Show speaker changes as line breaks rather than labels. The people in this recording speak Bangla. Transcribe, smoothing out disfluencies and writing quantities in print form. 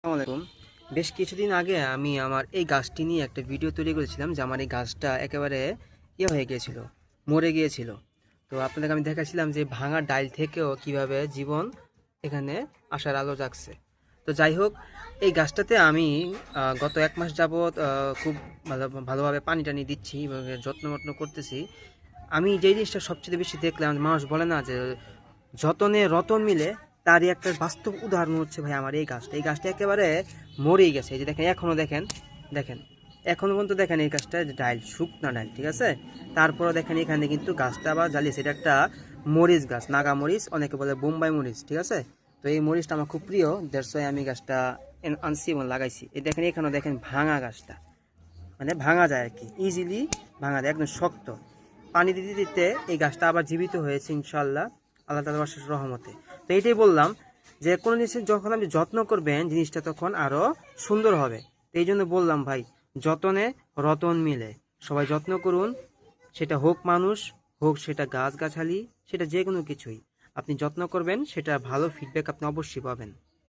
আসসালামু আলাইকুম। বেশ কিছুদিন আগে আমি আমার এই গাছটি নিয়ে একটা ভিডিও তৈরি করেছিলাম যে আমার এই গাছটা একেবারে হয়ে গিয়েছিল, মরে গিয়েছিল। তো আপনাদেরকে আমি দেখাচ্ছিলাম যে ভাঙা ডাল থেকেও কিভাবে জীবন এখানে আসার আলো জাগছে। তো যাই হোক, এই গাছটাতে আমি গত 1 মাস যাবৎ খুব ভালোভাবে পানি টানি দিচ্ছি এবং এর যত্ন করতেছি। আমি যেই জিনিসটা সবচেয়ে বেশি দেখলাম, মানুষ বলে না যে যতনে রতন মিলে, তারই একটা বাস্তব উদাহরণ হচ্ছে ভাই আমার এই গাছটা একেবারে মরেই গেছে। এই যে দেখেন, এখনো দেখেন, দেখেন এখনো পর্যন্ত দেখেন এই গাছটা ডাল, শুকনা ডাল, ঠিক আছে। তারপরও দেখেন এখানে কিন্তু গাছটা আবার জ্বালিয়েছে। এটা একটা মরিচ গাছ, নাগা মরিচ, অনেকে বলে বোম্বাই মরিচ, ঠিক আছে। তো এই মরিচটা আমার খুব প্রিয়, দ্যাটস ওয়াই আমি গাছটা আনছি এবং লাগাইছি। এই দেখেন এখানেও দেখেন ভাঙা গাছটা, মানে ভাঙা যায় আর কি, ইজিলি ভাঙা যায়, একদম শক্ত। পানি দিতে দিতে এই গাছটা আবার জীবিত হয়েছে ইনশাল্লাহ, আল্লাহ তাআলার অশেষ রহমতে। তো এইটাই বললাম যে কোনো জিনিসের যখন আপনি যত্ন করবেন, জিনিসটা তখন আরও সুন্দর হবে। তো এই জন্য বললাম ভাই, যতনে রতন মিলে, সবাই যত্ন করুন। সেটা হোক মানুষ, হোক সেটা গাছগাছালি, সেটা যে কোনো কিছুই আপনি যত্ন করবেন, সেটা ভালো ফিডব্যাক আপনি অবশ্যই পাবেন।